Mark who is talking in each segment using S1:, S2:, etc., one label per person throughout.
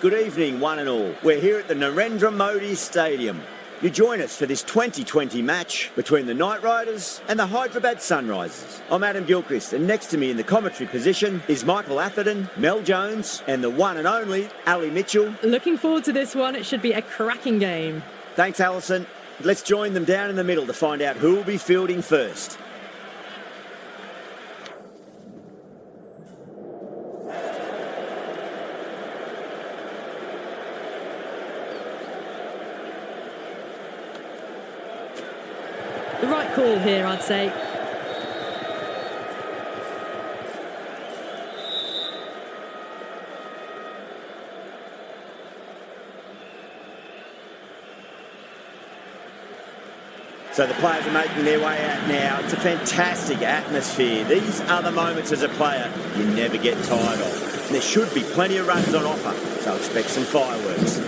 S1: Good evening, one and all. We're here at the Narendra Modi Stadium. You join us for this 2020 match between the Knight Riders and the Hyderabad Sunrisers. I'm Adam Gilchrist, and next to me in the commentary position is Michael Atherton, Mel Jones, and the one and only Ali Mitchell.
S2: Looking forward to this one. It should be a cracking game.
S1: Thanks, Alison. Let's join them down in the middle to find out who will be fielding first.
S2: The right call here, I'd say.
S1: So the players are making their way out now. It's a fantastic atmosphere. These are the moments as a player you never get tired of. And there should be plenty of runs on offer, so expect some fireworks.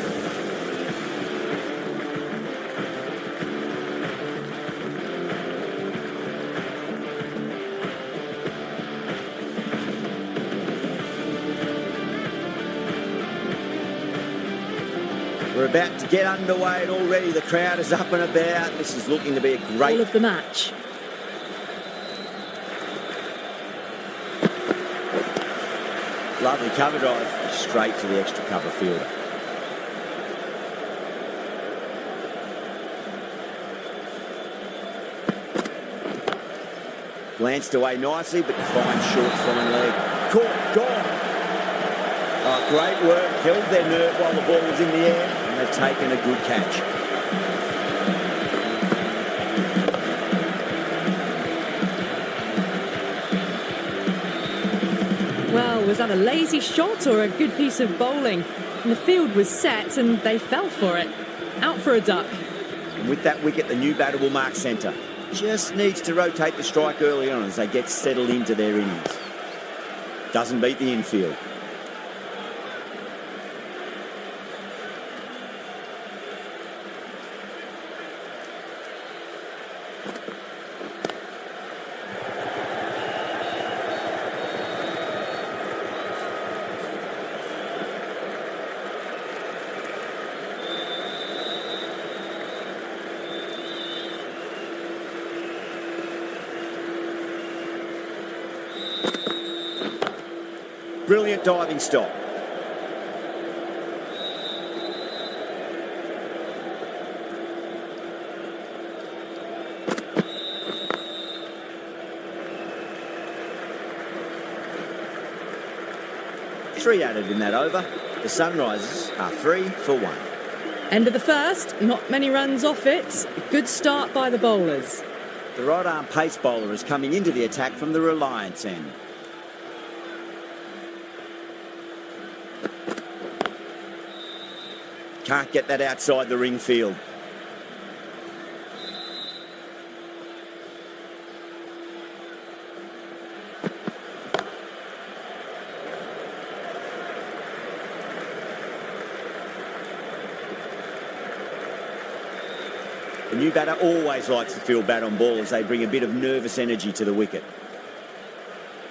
S1: We're about to get underway and already the crowd is up and about. This is looking to be a great...
S2: All of the match.
S1: Lovely cover drive, straight to the extra cover fielder. Glanced away nicely, but fine short, fine leg. Caught, gone. Oh, great work, held their nerve while the ball was in the air, and they've taken a good catch.
S2: Well, was that a lazy shot or a good piece of bowling? And the field was set and they fell for it. Out for a duck.
S1: And with that wicket, the new batter will mark centre. Just needs to rotate the strike early on as they get settled into their innings. Doesn't beat the infield. Brilliant diving stop. Three added in that over. The Sunrisers are 3 for 1.
S2: End of the first, not many runs off it. Good start by the bowlers.
S1: The right arm pace bowler is coming into the attack from the Reliance end. Can't get that outside the ring field. The new batter always likes to field bat on ball as they bring a bit of nervous energy to the wicket.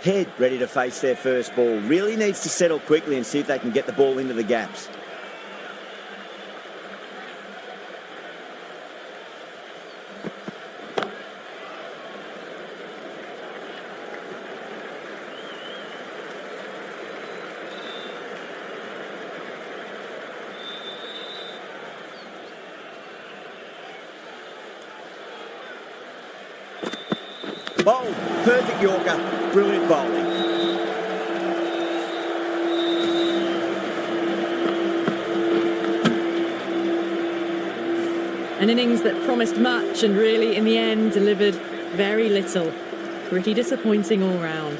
S1: Head ready to face their first ball. Really needs to settle quickly and see if they can get the ball into the gaps. Bowled, perfect Yorker, brilliant bowling.
S2: An innings that promised much and really, in the end, delivered very little. Pretty disappointing all round.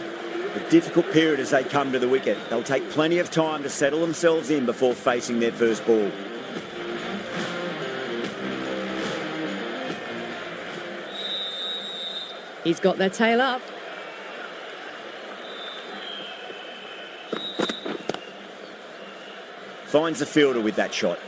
S1: A difficult period as they come to the wicket. They'll take plenty of time to settle themselves in before facing their first ball.
S2: He's got their tail up.
S1: Finds the fielder with that shot.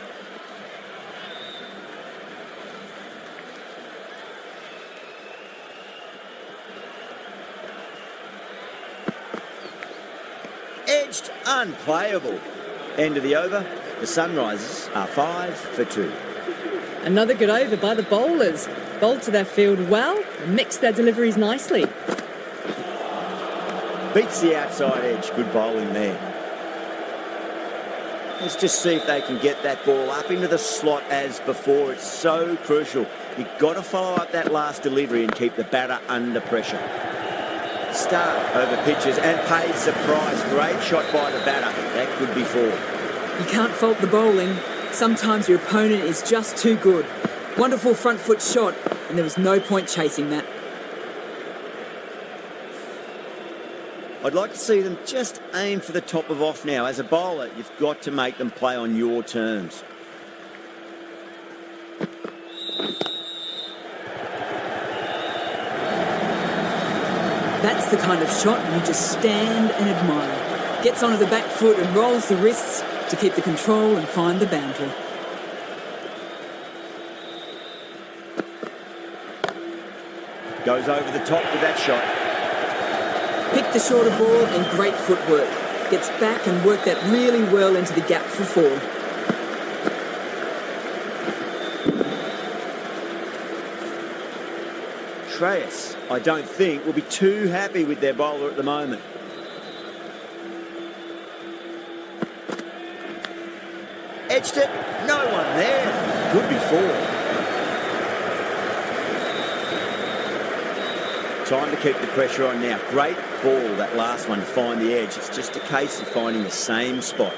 S1: Edged, unplayable. End of the over. The Sunrisers are 5 for 2.
S2: Another good over by the bowlers. Bowled to their field well and mixed their deliveries nicely.
S1: Beats the outside edge. Good bowling there. Let's just see if they can get that ball up into the slot as before. It's so crucial. You've got to follow up that last delivery and keep the batter under pressure. Start over pitches and pays the price. Great shot by the batter. That could be 4.
S3: You can't fault the bowling. Sometimes your opponent is just too good. Wonderful front foot shot, and there was no point chasing that.
S1: I'd like to see them just aim for the top of off now. As a bowler, you've got to make them play on your terms.
S3: That's the kind of shot you just stand and admire. Gets onto the back foot and rolls the wrists to keep the control and find the boundary.
S1: Goes over the top with that shot.
S3: Picked the shorter ball and great footwork. Gets back and worked that really well into the gap for 4.
S1: Shreyas, I don't think, will be too happy with their bowler at the moment. Edged it. No one there. Could be 4. Time to keep the pressure on now. Great ball, that last one, to find the edge. It's just a case of finding the same spot.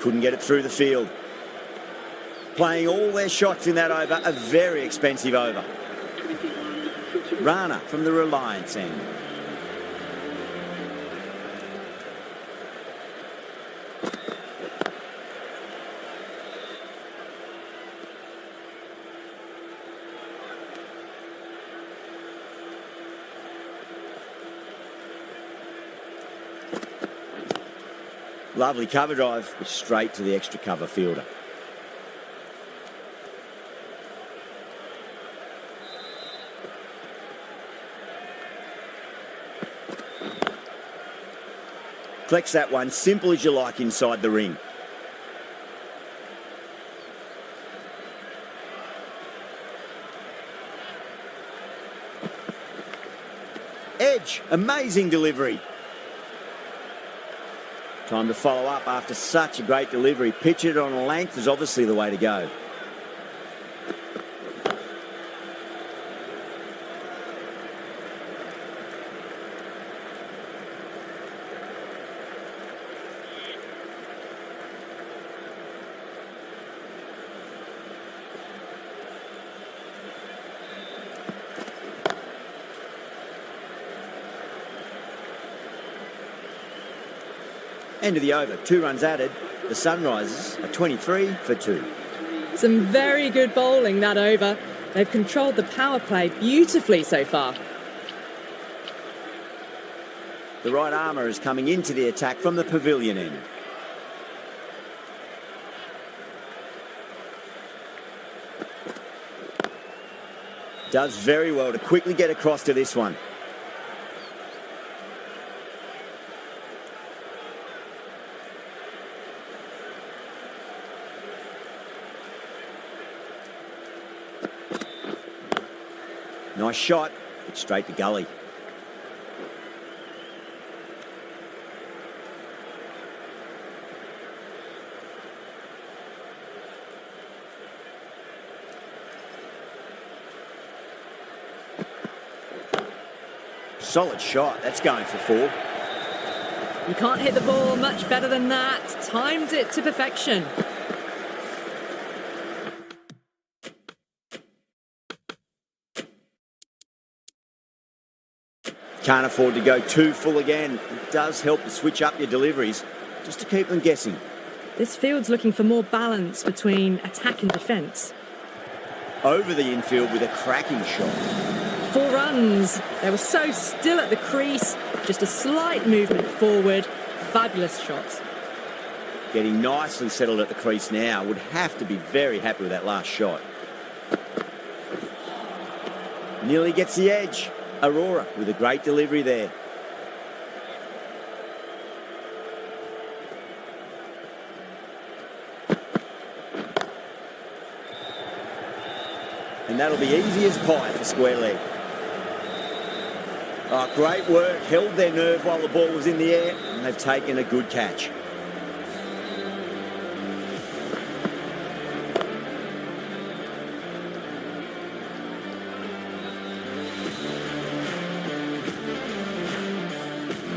S1: Couldn't get it through the field. Playing all their shots in that over, a very expensive over. Rana from the Reliance end. Lovely cover drive, straight to the extra cover fielder. Collects that one, simple as you like, inside the ring. Edge, amazing delivery. Time to follow up after such a great delivery. Pitch it on a length is obviously the way to go. End of the over, 2 runs added. The Sunrisers are 23 for 2.
S2: Some very good bowling that over. They've controlled the power play beautifully so far.
S1: The right armour is coming into the attack from the pavilion end. Does very well to quickly get across to this one. Nice shot, but straight to gully. Solid shot, that's going for 4.
S2: You can't hit the ball much better than that. Timed it to perfection.
S1: Can't afford to go too full again. It does help to switch up your deliveries, just to keep them guessing.
S2: This field's looking for more balance between attack and defence.
S1: Over the infield with a cracking shot.
S2: 4 runs. They were so still at the crease. Just a slight movement forward. Fabulous shots.
S1: Getting nicely settled at the crease now. Would have to be very happy with that last shot. Nearly gets the edge. Aurora with a great delivery there. And that'll be easy as pie for square leg. Oh, great work. Held their nerve while the ball was in the air, and they've taken a good catch.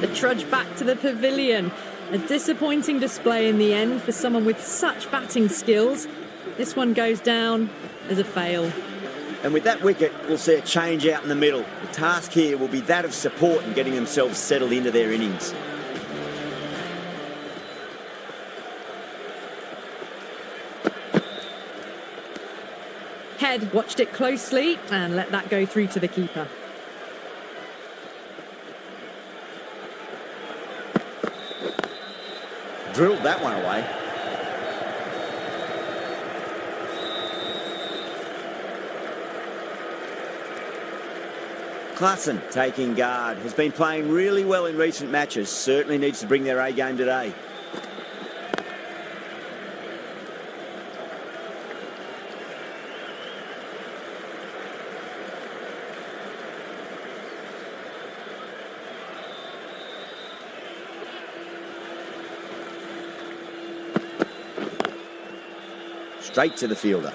S2: The trudge back to the pavilion. A disappointing display in the end for someone with such batting skills. This one goes down as a fail.
S1: And with that wicket, we'll see a change out in the middle. The task here will be that of support and getting themselves settled into their innings.
S2: Head watched it closely and let that go through to the keeper.
S1: Drilled that one away. Klassen taking guard. Has been playing really well in recent matches. Certainly needs to bring their A game today. Straight to the fielder.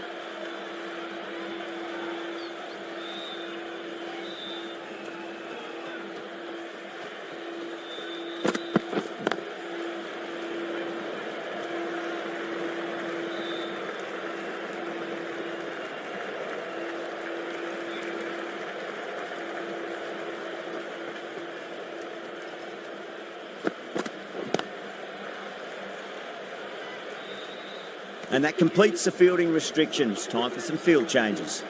S1: And that completes the fielding restrictions. Time for some field changes.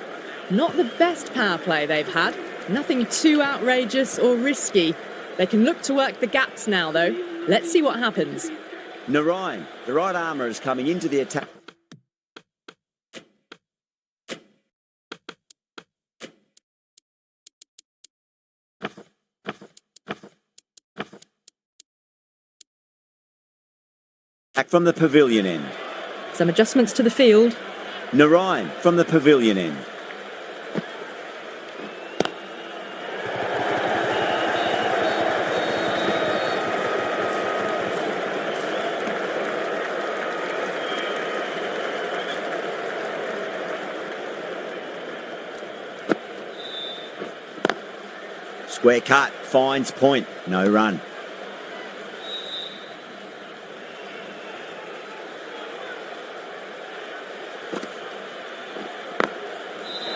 S2: Not the best power play they've had. Nothing too outrageous or risky. They can look to work the gaps now, though. Let's see what happens.
S1: Narayan, the right armour, is coming into the attack. Back from the pavilion end.
S2: Some adjustments to the field.
S1: Narayan from the pavilion end. Square cut, finds point, no run.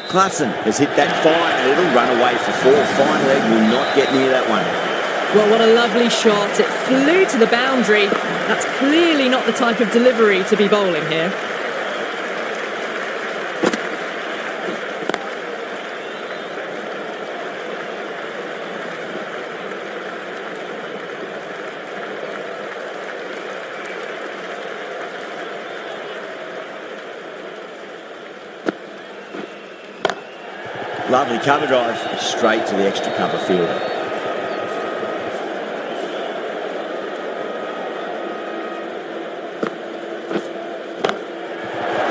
S1: Klassen has hit that fine and it'll run away for four. Fine leg will not get near that one.
S2: Well, what a lovely shot. It flew to the boundary. That's clearly not the type of delivery to be bowling here.
S1: Lovely cover drive, straight to the extra cover fielder.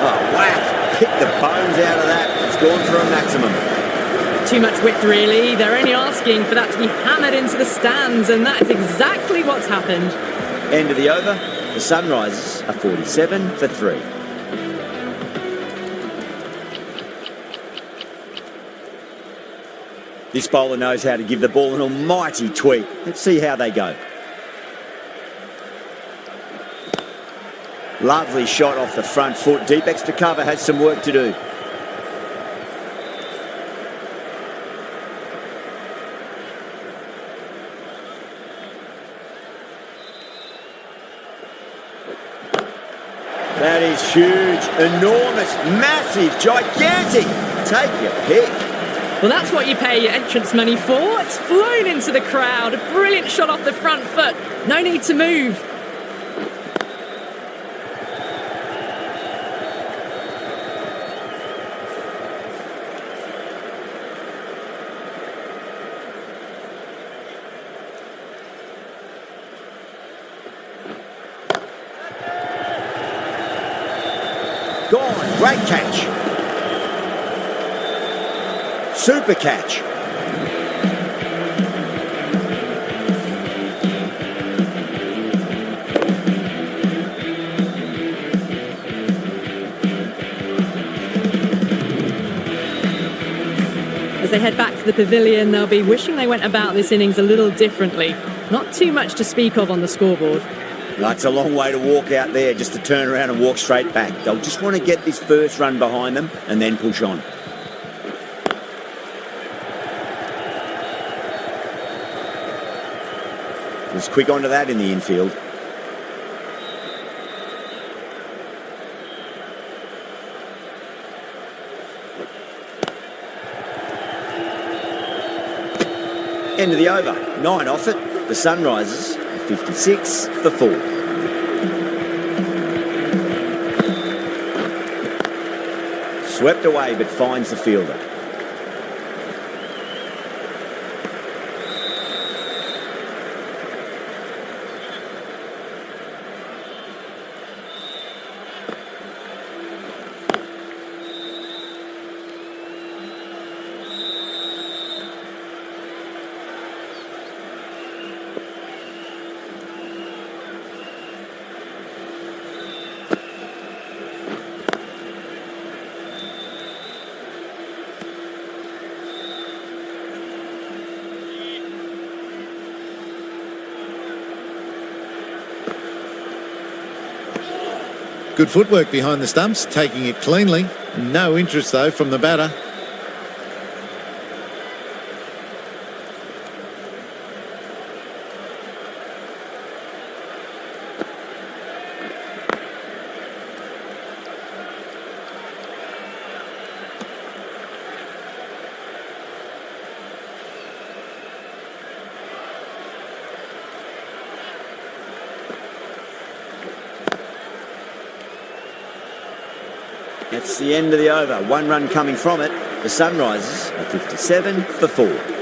S1: Oh, whack! Pick the bones out of that. It's gone for a maximum.
S2: Too much width, really. They're only asking for that to be hammered into the stands, and that is exactly what's happened.
S1: End of the over. The Sunrisers are 47 for 3. This bowler knows how to give the ball an almighty tweak. Let's see how they go. Lovely shot off the front foot. Deep extra cover has some work to do. That is huge, enormous, massive, gigantic. Take your pick.
S2: Well, that's what you pay your entrance money for. It's flown into the crowd. A brilliant shot off the front foot. No need to move.
S1: Gone, great catch. Super catch.
S2: As they head back to the pavilion, they'll be wishing they went about this innings a little differently. Not too much to speak of on the scoreboard.
S1: That's a long way to walk out there just to turn around and walk straight back. They'll just want to get this first run behind them and then push on. Was quick onto that in the infield. End of the over. 9 off it. The Sunrisers, 56 for 4. Swept away but finds the fielder.
S4: Good footwork behind the stumps, taking it cleanly. No interest, though, from the batter.
S1: That's the end of the over. 1 run coming from it. The Sunrisers are 57 for 4.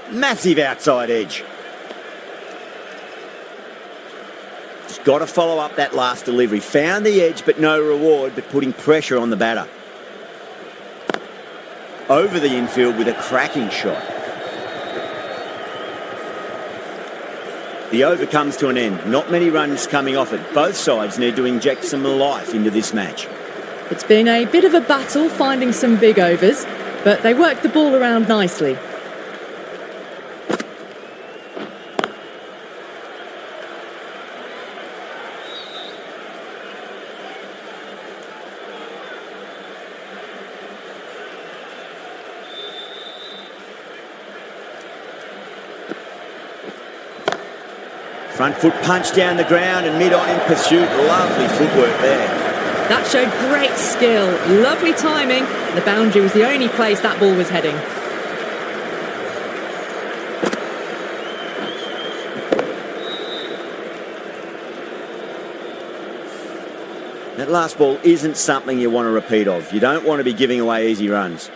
S1: Massive outside edge. Just got to follow up that last delivery. Found the edge, but no reward, but putting pressure on the batter. Over the infield with a cracking shot. The over comes to an end. Not many runs coming off it. Both sides need to inject some life into this match.
S2: It's been a bit of a battle finding some big overs, but they worked the ball around nicely.
S1: Front foot punch down the ground and mid-on in pursuit. Lovely footwork there.
S2: That showed great skill. Lovely timing. The boundary was the only place that ball was heading.
S1: That last ball isn't something you want to repeat of. You don't want to be giving away easy runs.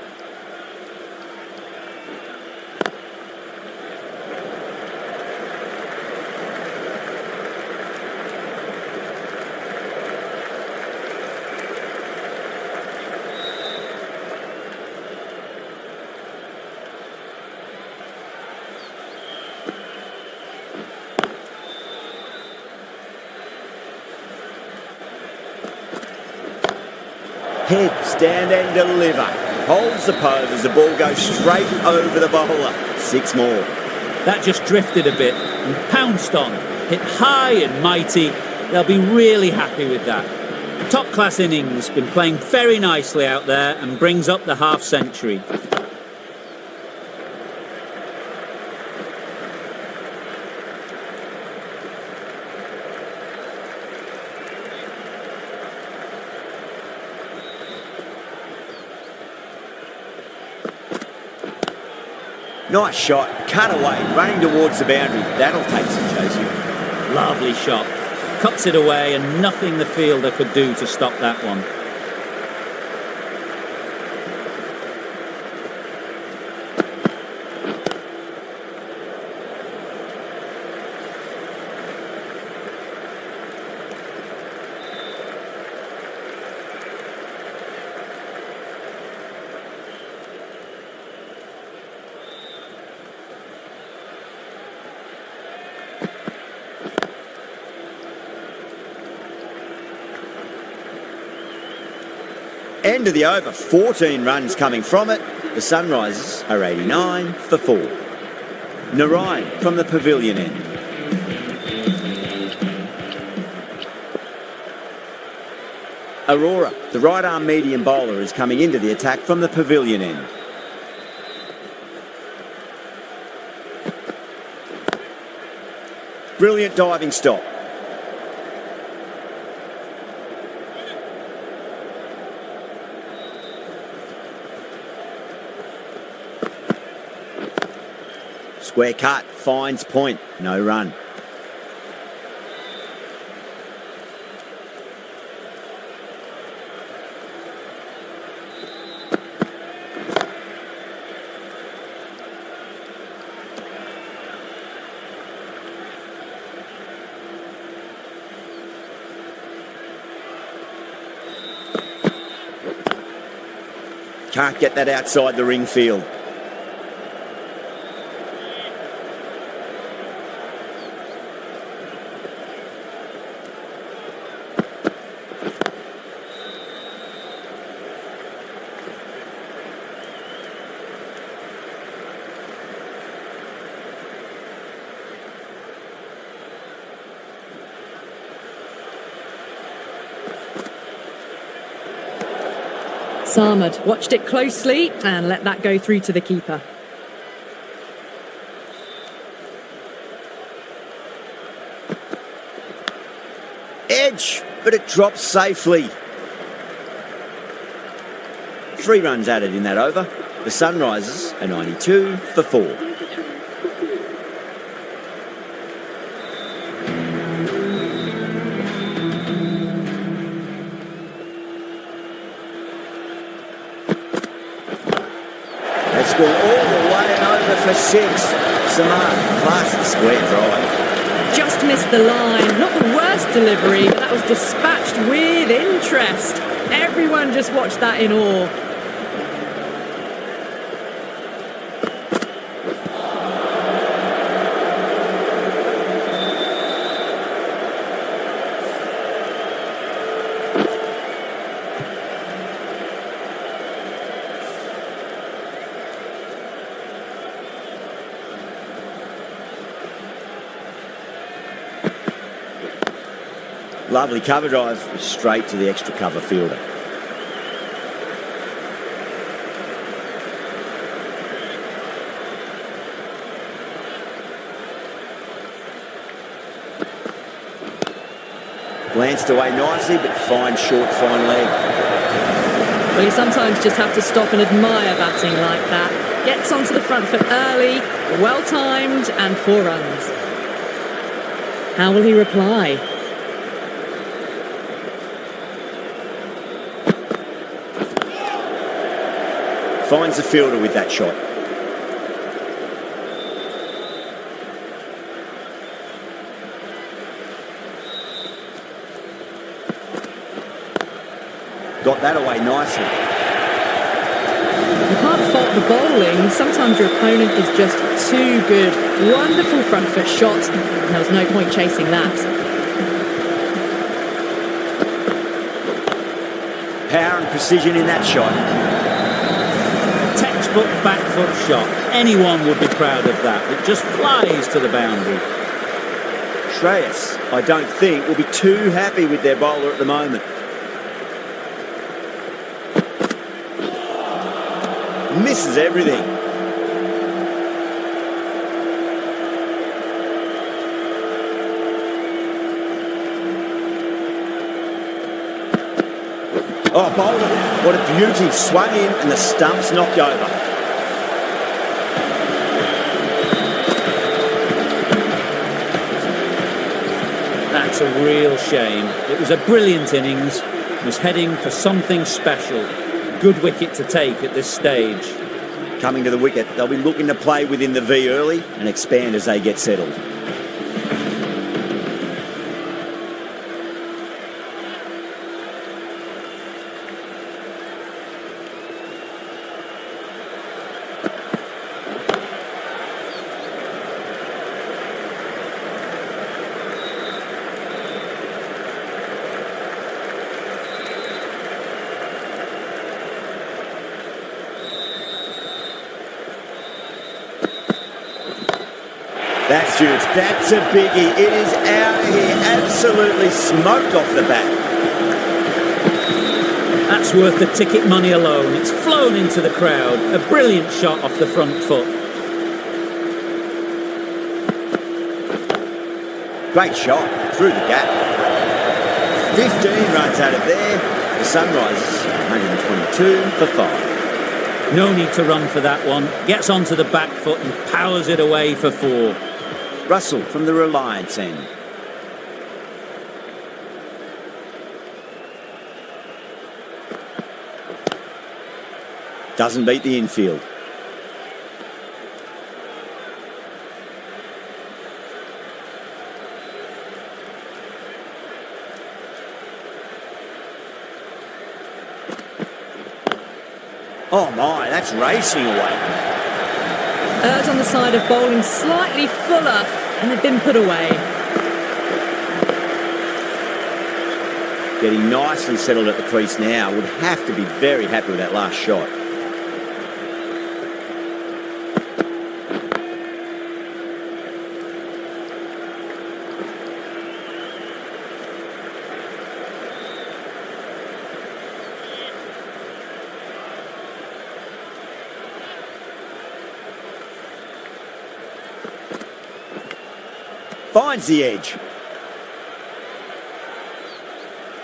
S1: Head, stand and deliver. Holds the pose as the ball goes straight over the bowler. 6 more.
S5: That just drifted a bit and pounced on. Hit high and mighty. They'll be really happy with that. Top-class innings, been playing very nicely out there and brings up the half-century.
S1: Nice shot, cut away, running towards the boundary. That'll take some chasing.
S5: Lovely shot. Cuts it away and nothing the fielder could do to stop that one.
S1: End of the over, 14 runs coming from it. The Sunrisers are 89 for 4. Narayan from the pavilion end. Aurora, the right-arm medium bowler, is coming into the attack from the pavilion end. Brilliant diving stop. Square cut, finds point, no run. Can't get that outside the ring field.
S2: Samad watched it closely and let that go through to the keeper.
S1: Edge, but it drops safely. 3 runs added in that over. The Sunrisers are 92 for 4. They score all the way and over for 6. Samad, class the square drive.
S2: Just missed the line. Not the worst delivery, but that was dispatched with interest. Everyone just watched that in awe.
S1: Lovely cover drive, straight to the extra cover fielder. Glanced away nicely, but fine short, fine leg.
S2: Well, you sometimes just have to stop and admire batting like that. Gets onto the front foot early, well-timed, and 4 runs. How will he reply?
S1: Finds the fielder with that shot. Got that away nicely.
S2: You can't fault the bowling. Sometimes your opponent is just too good. Wonderful front foot shot. And there was no point chasing that.
S1: power and precision in that shot.
S5: Textbook back foot shot. Anyone would be proud of that. It just flies to the boundary.
S1: Shreyas, I don't think, will be too happy with their bowler at the moment. Misses everything. Oh, bowled it. What a beauty. Swung in and the stump's knocked over.
S5: That's a real shame. It was a brilliant innings. Was heading for something special. Good wicket to take at this stage.
S1: Coming to the wicket, they'll be looking to play within the V early and expand as they get settled. That's huge. That's a biggie. It is out of here. Absolutely smoked off the bat.
S5: That's worth the ticket money alone. It's flown into the crowd. A brilliant shot off the front foot.
S1: Great shot through the gap. 15 runs out of there. The Sunrisers 122 for 5.
S5: No need to run for that one. Gets onto the back foot and powers it away for 4.
S1: Russell from the Reliance end. Doesn't beat the infield. Oh my, that's racing away.
S2: Erred on the side of bowling slightly fuller, and they've been put away.
S1: Getting nicely settled at the crease now. Would have to be very happy with that last shot. Finds the edge.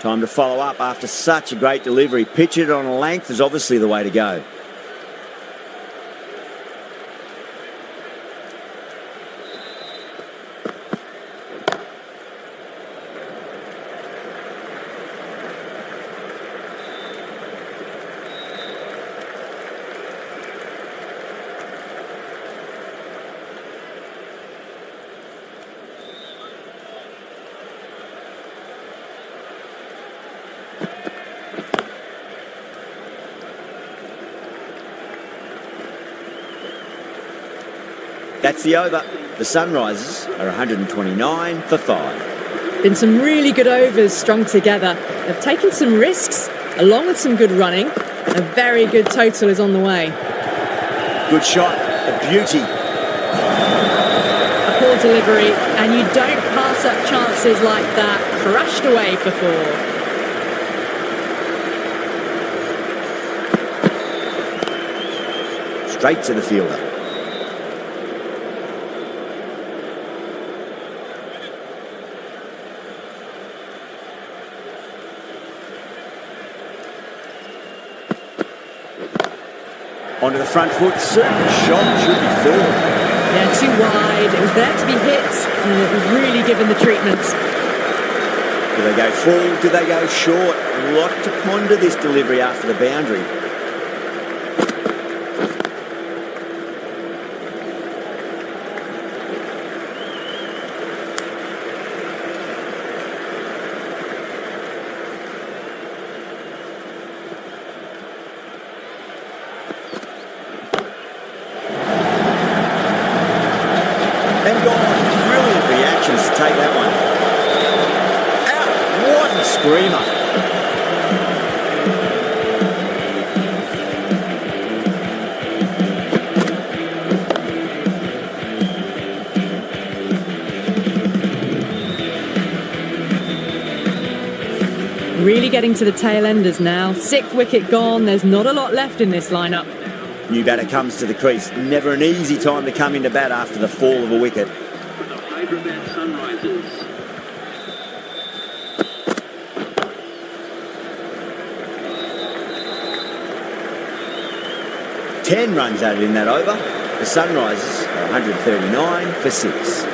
S1: Time to follow up after such a great delivery. Pitch it on a length is obviously the way to go. That's the over. The Sunrisers are 129 for 5.
S2: Been some really good overs strung together. They've taken some risks, along with some good running. A very good total is on the way.
S1: Good shot. A beauty.
S2: A poor delivery, and you don't pass up chances like that. Crashed away for 4. Straight to the fielder. Onto the front foot, certain shot should be 4. Yeah, too wide. It was there to be hit, and it was really given the treatment.
S1: Do they go full? Do they go short? A lot to ponder this delivery after the boundary. And gone. Brilliant reactions to take that one. Out. What a screamer.
S2: Really getting to the tail enders now. 6th wicket gone. There's not a lot left in this lineup.
S1: New batter comes to the crease. Never an easy time to come into bat after the fall of a wicket.
S6: The Hyderabad Sunrisers.
S1: 10 runs added in that over. The Sunrisers are 139 for 6.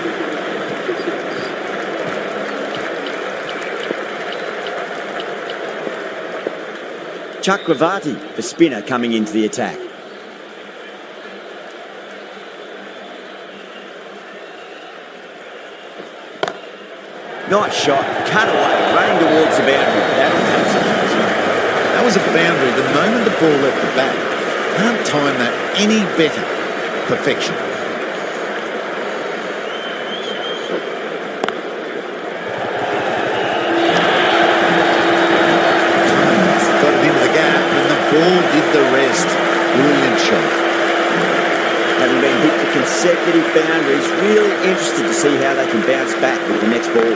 S1: Chakravarti, the spinner, coming into the attack. Nice shot, cut away, running towards the boundary.
S4: That was a boundary the moment the ball left the bat. Can't time that any better. Perfection. Got it into the gap and the ball did the rest. Brilliant shot.
S1: Having been hit for consecutive boundaries, really interested to see how they can bounce back with the next ball.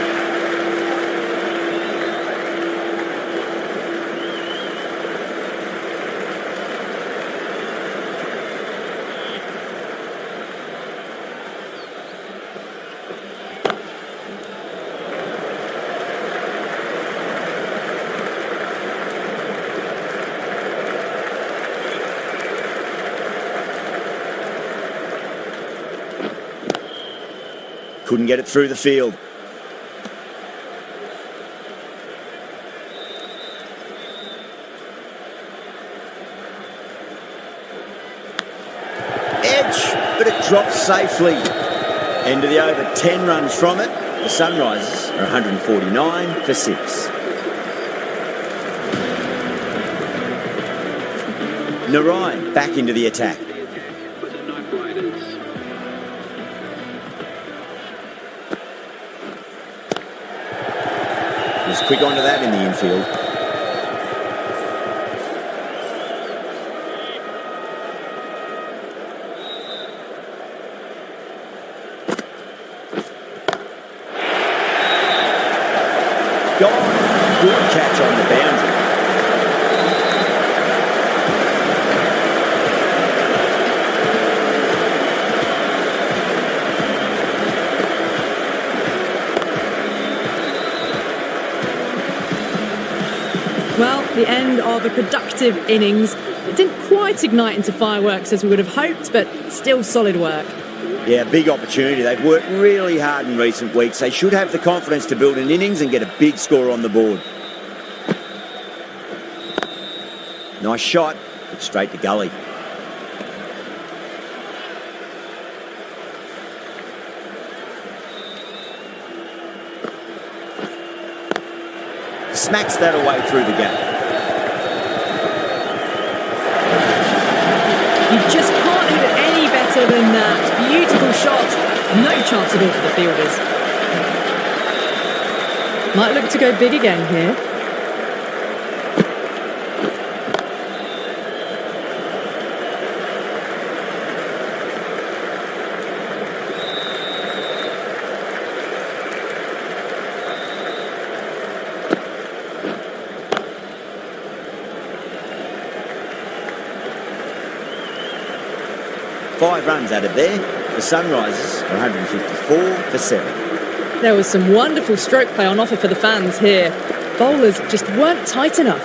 S1: Couldn't get it through the field. Edge, but it drops safely. End of the over, 10 runs from it. The Sunrisers are 149 for 6. Narayan back into the attack.
S6: For the Night Riders.
S1: Was quick onto that in the infield. Gone. Good catch on the boundary.
S2: Well, the end of a productive innings. It didn't quite ignite into fireworks as we would have hoped, but still solid work.
S1: Yeah, big opportunity. They've worked really hard in recent weeks. They should have the confidence to build an innings and get a big score on the board. Nice shot, but straight to gully. Smacks that away through the gap.
S2: You just can't hit it any better than that. Beautiful shot. No chance at all for the fielders. Might look to go big again here.
S1: Five runs added there. The Sunrisers are 154 for 7.
S2: There was some wonderful stroke play on offer for the fans here. Bowlers just weren't tight enough.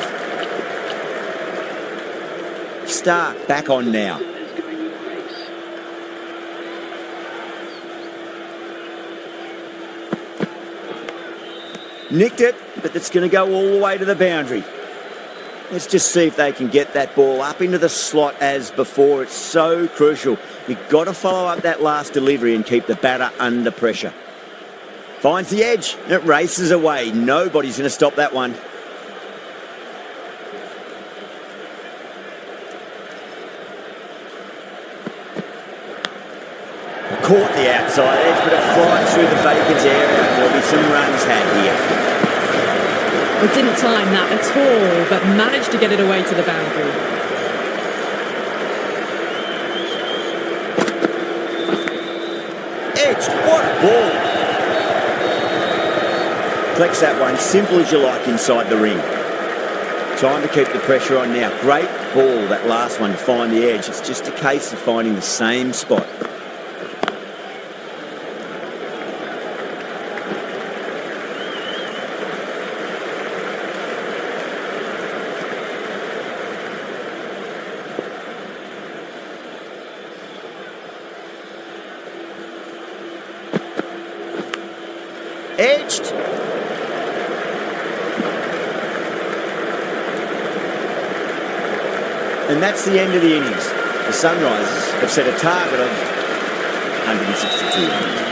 S1: Stark back on now. Nicked it, but it's going to go all the way to the boundary. Let's just see if they can get that ball up into the slot as before. It's so crucial. You've got to follow up that last delivery and keep the batter under pressure. Finds the edge and it races away. Nobody's going to stop that one. Caught the outside edge, but it flies through the vacant area. There'll be some runs had here.
S2: It didn't time that at all, but managed to get it away to the boundary.
S1: Edged, what a ball. Flex that one, simple as you like inside the ring. Time to keep the pressure on now. Great ball, that last one, to find the edge. It's just a case of finding the same spot. Edged. And that's the end of the innings. The Sunrisers have set a target of 162.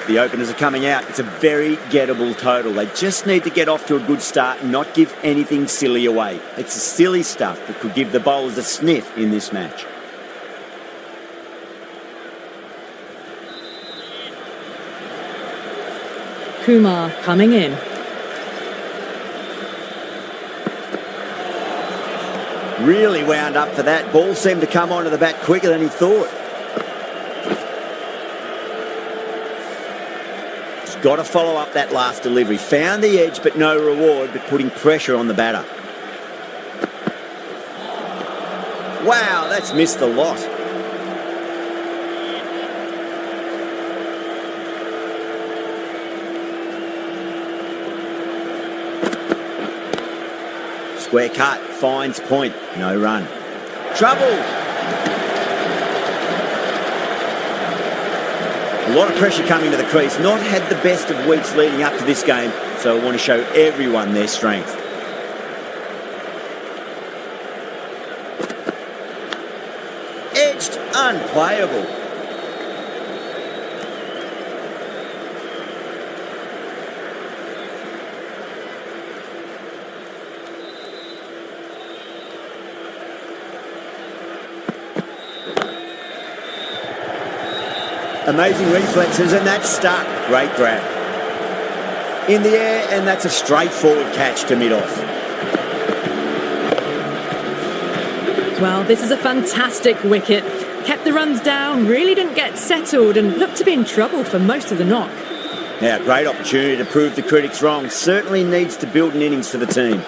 S1: The openers are coming out. It's a very gettable total. They just need to get off to a good start and not give anything silly away. It's the silly stuff that could give the bowlers a sniff in this match.
S2: Kumar coming in.
S1: Really wound up for that. Ball seemed to come onto the bat quicker than he thought. Got to follow up that last delivery. Found the edge, but no reward, but putting pressure on the batter. Wow, that's missed a lot. Square cut, finds point, no run. Trouble! A lot of pressure coming to the crease. Not had the best of weeks leading up to this game, so I want to show everyone their strength. Edged, unplayable. Amazing reflexes, and that's stuck. Great grab. In the air, and that's a straightforward catch to mid-off.
S2: Well, this is a fantastic wicket. Kept the runs down, really didn't get settled, and looked to be in trouble for most of the knock.
S1: Now, great opportunity to prove the critics wrong. Certainly needs to build an innings for the team.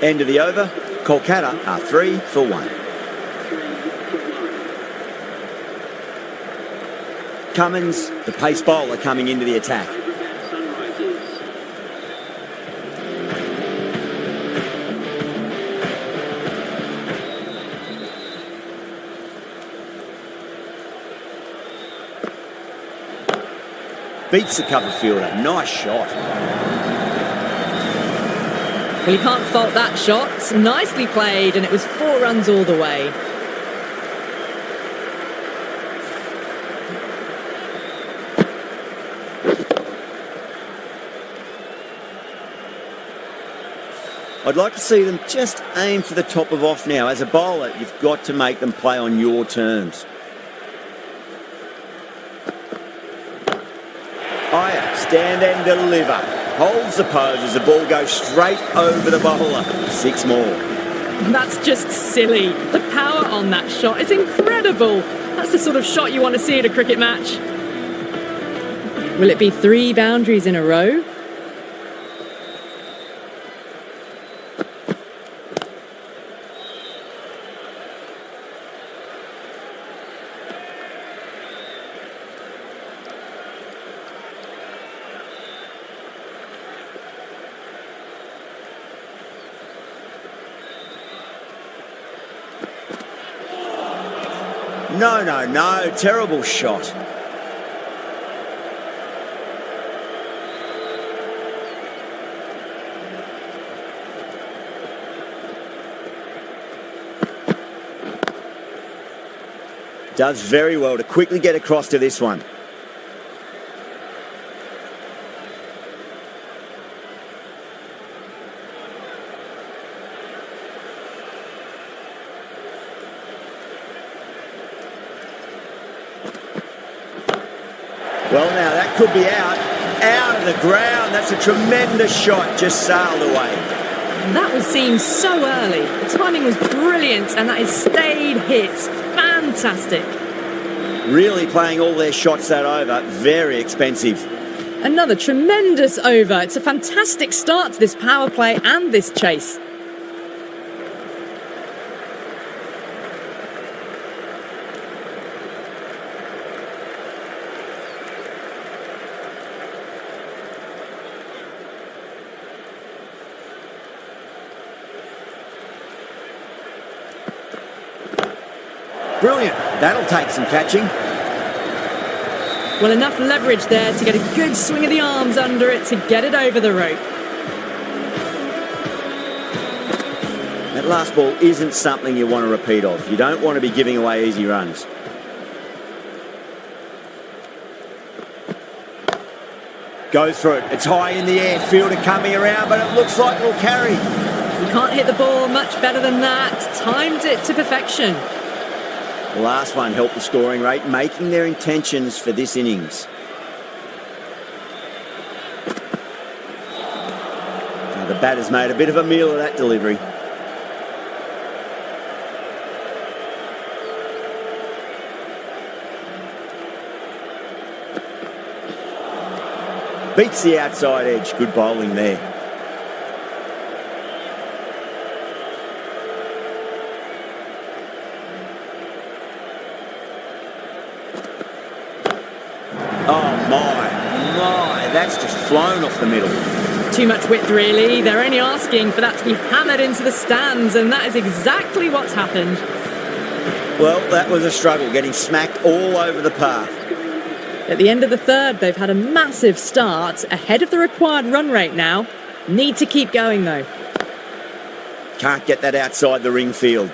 S1: End of the over. KOLKATA are 3 for 1. Cummins, the pace bowler, coming into the attack. Beats the cover fielder. Nice shot.
S2: Well, you can't fault that shot. Nicely played, and it was 4 runs all the way.
S1: I'd like to see them just aim for the top of off now. As a bowler, you've got to make them play on your terms. Iyer, stand and deliver. Holds the pose as the ball goes straight over the bowler. 6 more.
S2: That's just silly. The power on that shot is incredible. That's the sort of shot you want to see at a cricket match. Will it be 3 boundaries in a row? No. Terrible shot. Does very well to quickly get across to this one.
S1: Well, now that could be out of the ground. That's a tremendous shot, just sailed away.
S2: That was seen so early. The timing was brilliant, and that is stayed hits. Fantastic.
S1: Really playing all their shots that over. Very expensive.
S2: Another tremendous over. It's a fantastic start to this power play and this chase.
S1: Brilliant. That'll take some catching.
S2: Well, enough leverage there to get a good swing of the arms under it to get it over the rope.
S1: That last ball isn't something you want to repeat of. You don't want to be giving away easy runs. Goes through it. It's high in the air. Fielder coming around, but it looks like it'll carry.
S2: You can't hit the ball much better than that. Timed it to perfection.
S1: The last one helped the scoring rate, making their intentions for this innings. Now the batter's made a bit of a meal of that delivery. Beats the outside edge. Good bowling there. Oh my, that's just flown off the middle.
S2: Too much width, really. They're only asking for that to be hammered into the stands, and that is exactly what's happened.
S1: Well, that was a struggle, getting smacked all over the path.
S2: At the end of the third, they've had a massive start, ahead of the required run rate now. Need to keep going, though.
S1: Can't get that outside the ring field.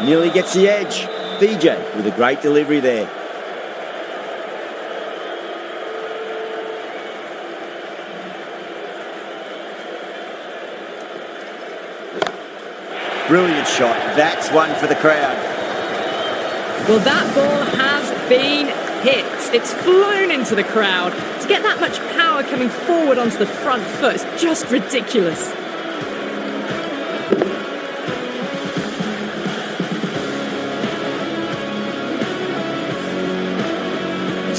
S1: Nearly gets the edge. VJ with a great delivery there. Brilliant shot. That's one for the crowd.
S2: Well, that ball has been hit. It's flown into the crowd. To get that much power coming forward onto the front foot is just ridiculous.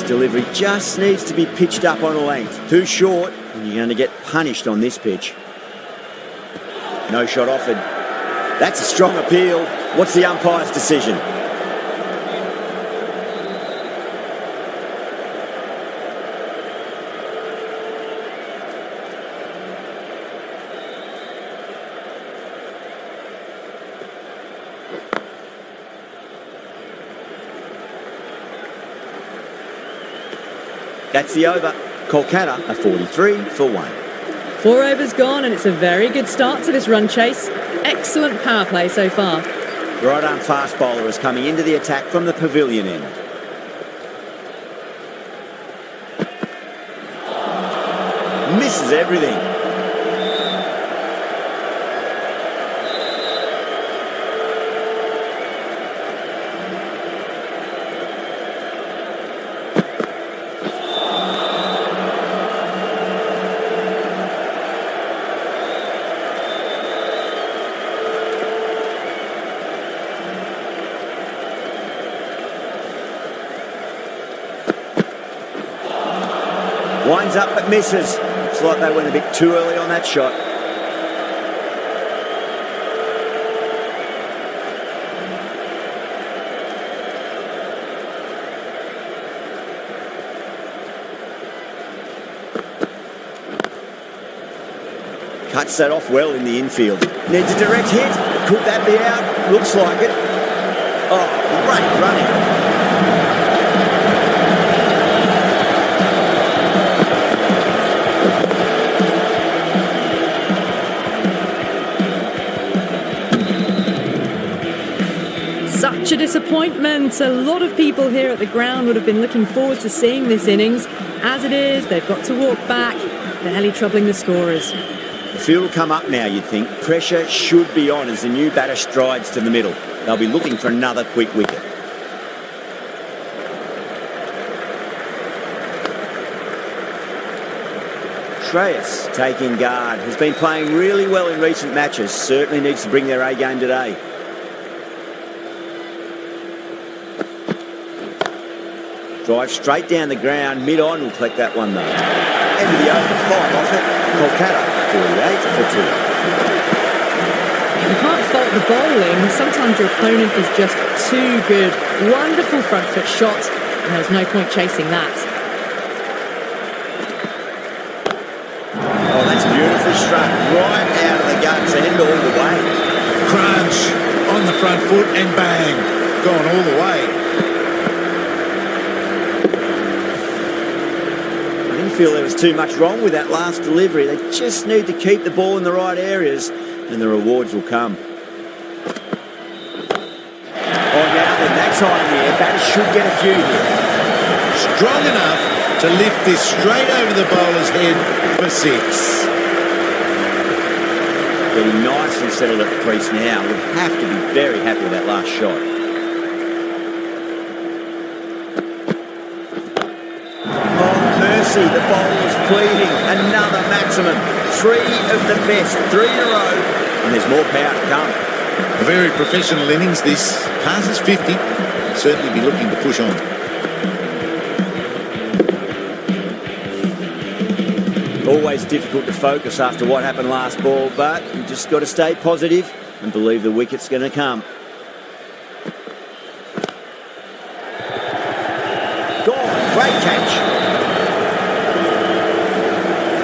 S1: Delivery just needs to be pitched up on a length. Too short, and you're going to get punished on this pitch. No shot offered. That's a strong appeal. What's the umpire's decision? That's the over. KOLKATA are 43 for 1.
S2: 4 overs gone, and it's a very good start to this run chase. Excellent power play so far.
S1: Right-arm fast bowler is coming into the attack from the pavilion end. Misses everything. Winds up but misses. Looks like they went a bit too early on that shot. Cuts that off well in the infield. Needs a direct hit. Could that be out? Looks like it. Oh, great running.
S2: And a lot of people here at the ground would have been looking forward to seeing this innings. As it is, they've got to walk back, barely troubling the scorers.
S1: The field will come up now, you'd think. Pressure should be on as the new batter strides to the middle. They'll be looking for another quick wicket. Shreyas taking guard. Has been playing really well in recent matches. Certainly needs to bring their A game today. Drive straight down the ground. Mid-on will collect that one though. End of the over. 5 off it. KOLKATA 48 for 2.
S2: You can't fault the bowling. Sometimes your opponent is just too good. Wonderful front foot shot, and there's no point chasing that.
S1: Oh, that's beautifully struck. Right out of the guts end all the way.
S4: Crunch on the front foot and bang. Gone all the way.
S1: I didn't feel there was too much wrong with that last delivery. They just need to keep the ball in the right areas and the rewards will come. Oh, now then, that time in the air, batters should get a few here.
S4: Strong enough to lift this straight over the bowler's head for 6.
S1: Getting nicely settled at the crease now. Would have to be very happy with that last shot. The bowler's pleading. Another maximum. 3 of the best. 3 in a row. And there's more power to come.
S4: A very professional innings. This passes 50. Certainly be looking to push on.
S1: Always difficult to focus after what happened last ball, but you just got to stay positive and believe the wicket's going to come. Gone. Great catch.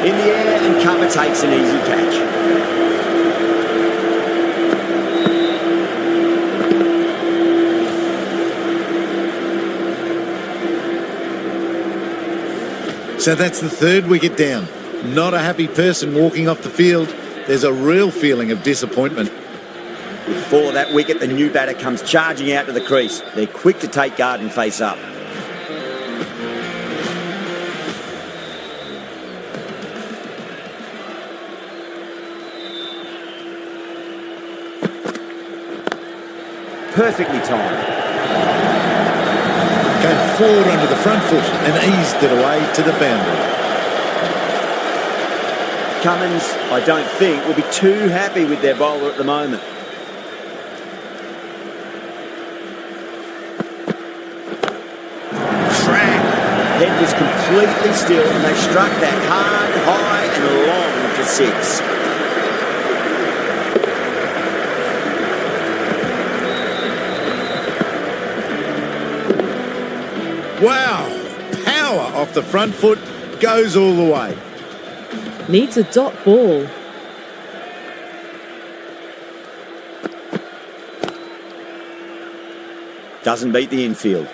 S1: In the air and cover takes an easy catch.
S4: So that's the 3rd wicket down. Not a happy person walking off the field. There's a real feeling of disappointment.
S1: Before that wicket, the new batter comes charging out to the crease. They're quick to take guard and face up. Perfectly timed.
S4: Came forward under the front foot and eased it away to the boundary.
S1: Cummins, I don't think, will be too happy with their bowler at the moment. Crack! Head was completely still and they struck that hard, high and long for 6.
S4: Wow! Power off the front foot, goes all the way.
S2: Needs a dot ball.
S1: Doesn't beat the infield.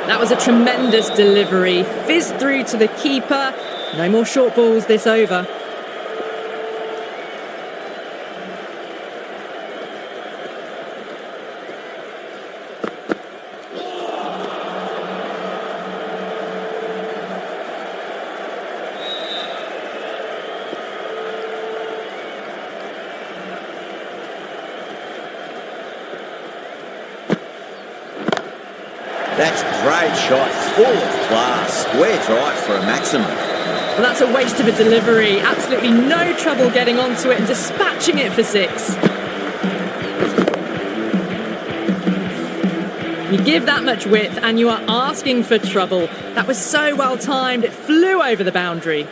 S2: That was a tremendous delivery. Fizzed through to the keeper. No more short balls this over.
S1: That's a great shot, full of class. Square drive for a maximum.
S2: Well, that's a waste of a delivery. Absolutely no trouble getting onto it and dispatching it for 6. You give that much width and you are asking for trouble. That was so well timed, it flew over the boundary.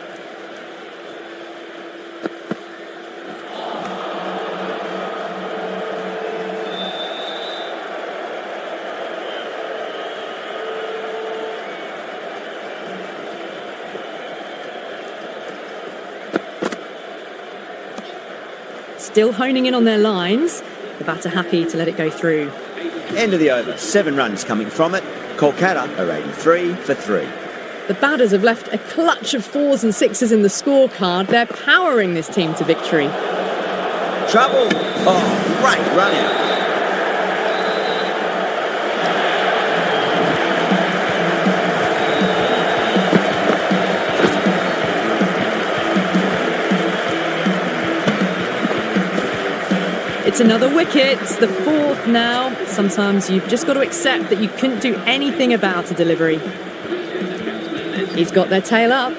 S2: still honing in on their lines. The batter happy to let it go through.
S1: End of the over, 7 runs coming from it. KOLKATA are 83 for 3.
S2: The batters have left a clutch of 4s and 6s in the scorecard. They're powering this team to victory.
S1: Trouble. Oh, great run out.
S2: It's another wicket, it's the 4th now. Sometimes you've just got to accept that you couldn't do anything about a delivery. He's got their tail up.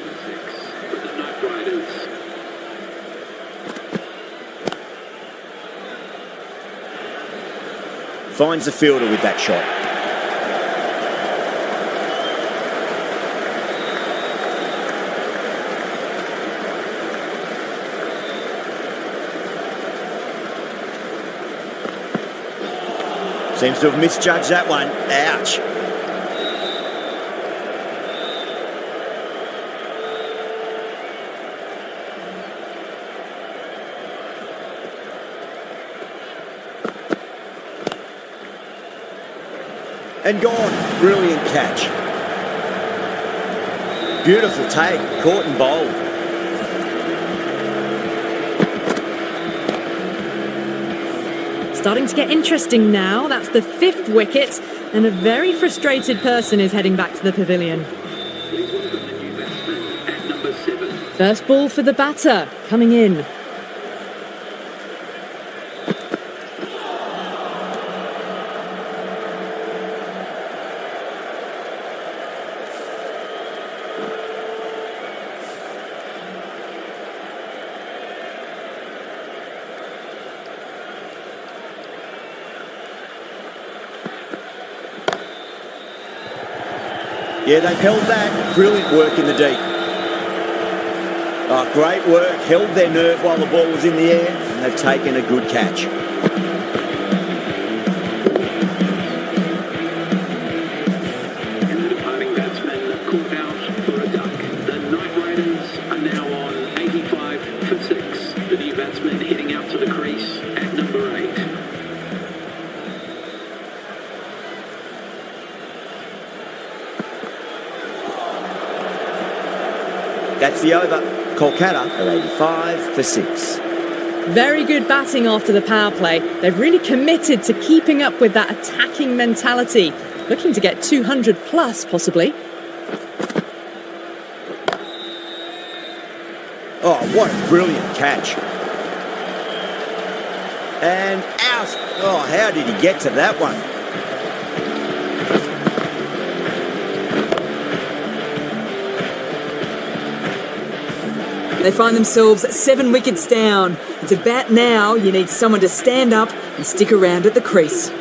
S1: Finds the fielder with that shot. Seems to have misjudged that one. Ouch. And gone. Brilliant catch. Beautiful take. Caught and bowled.
S2: Starting to get interesting now. That's the 5th wicket, and a very frustrated person is heading back to the pavilion. First ball for the batter, coming in.
S1: Yeah, they've held that. Brilliant work in the deep. Oh, great work. Held their nerve while the ball was in the air, and they've taken a good catch.
S6: And the departing batsman caught out for a duck. The Night Raiders are now on 85 for 6. The new batsman heading out to the crease at number 8.
S1: That's the over. KOLKATA are 85 for 6.
S2: Very good batting after the power play. They've really committed to keeping up with that attacking mentality. Looking to get 200 plus, possibly.
S1: Oh, what a brilliant catch. And out. Oh, how did he get to that one?
S3: They find themselves 7 wickets down. And to bat now, you need someone to stand up and stick around at the crease.
S6: The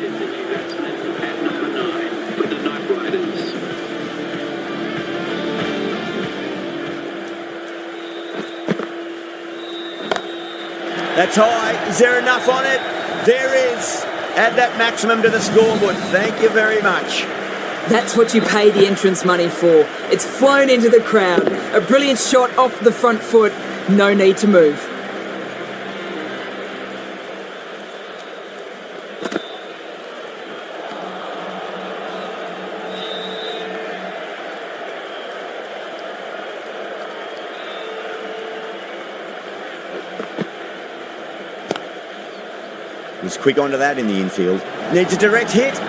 S6: new batsman at number 9 for the Night Raiders.
S1: That's high. Is there enough on it? There is. Add that maximum to the scoreboard. Thank you very much.
S3: That's what you pay the entrance money for. It's flown into the crowd. A brilliant shot off the front foot. No need to move.
S1: He's quick onto that in the infield. Needs a direct hit.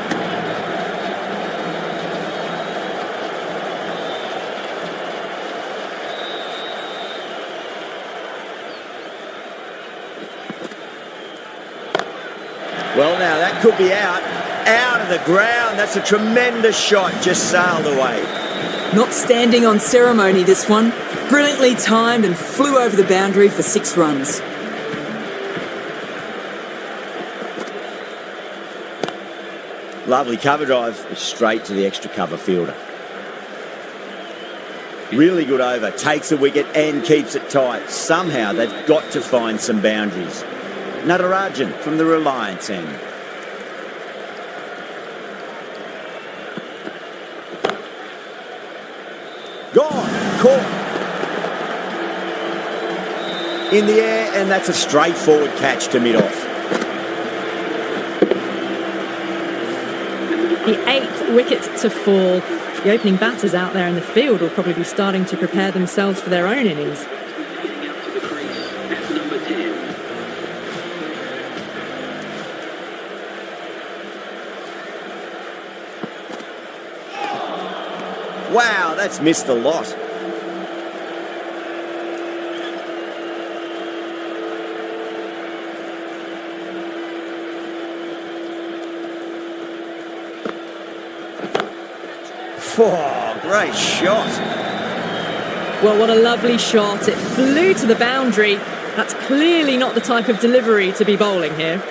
S1: Well, now that could be out of the ground. That's a tremendous shot, just sailed away.
S3: Not standing on ceremony, this one. Brilliantly timed and flew over the boundary for 6 runs.
S1: Lovely cover drive, straight to the extra cover fielder. Really good over, takes a wicket and keeps it tight. Somehow they've got to find some boundaries. Natarajan from the Reliance end. Gone, caught. In the air, and that's a straightforward catch to mid-off.
S2: The 8th wicket to fall. The opening batters out there in the field will probably be starting to prepare themselves for their own innings.
S6: Heading out to the crease at number 10.
S1: Wow, that's missed the lot. Oh, great shot.
S2: Well, what a lovely shot. It flew to the boundary. That's clearly not the type of delivery to be bowling here.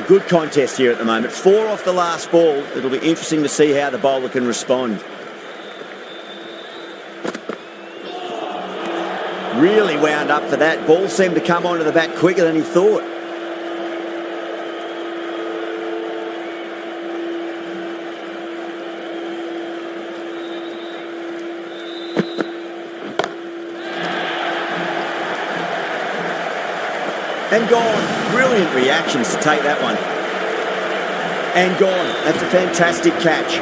S1: Good contest here at the moment. 4 off the last ball. It'll be interesting to see how the bowler can respond. Really wound up for that. Ball seemed to come onto the bat quicker than he thought. And gone. Brilliant reactions to take that one. And gone. That's a fantastic catch.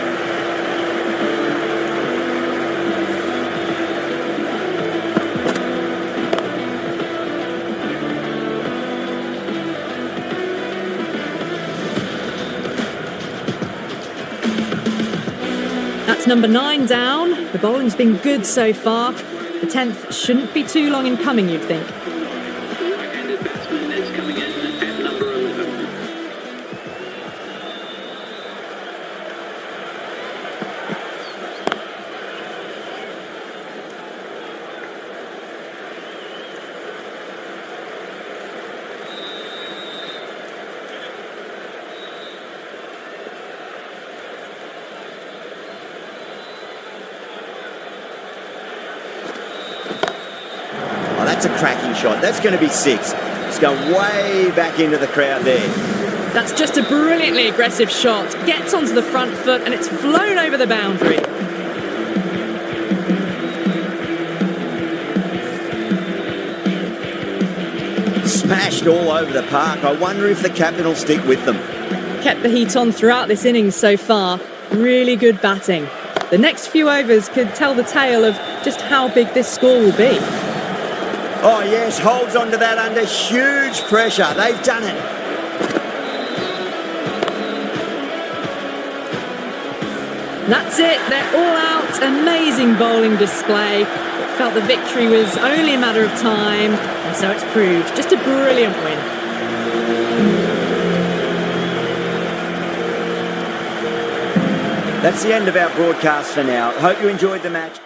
S2: That's number 9 down. The bowling's been good so far. The 10th shouldn't be too long in coming, you'd think.
S6: Right-handed batsman is coming in at number 11.
S1: Oh, that's a cracking shot. That's going to be 6. It's going way back into the crowd there.
S2: That's just a brilliantly aggressive shot. Gets onto the front foot and it's flown over the boundary.
S1: Smashed all over the park. I wonder if the captain will stick with them.
S2: Kept the heat on throughout this innings so far. Really good batting. The next few overs could tell the tale of just how big this score will be.
S1: Oh yes, holds on to that under huge pressure. They've done it.
S2: That's it, they're all out. Amazing bowling display. It felt the victory was only a matter of time, and so it's proved. Just a brilliant win.
S1: That's the end of our broadcast for now. Hope you enjoyed the match.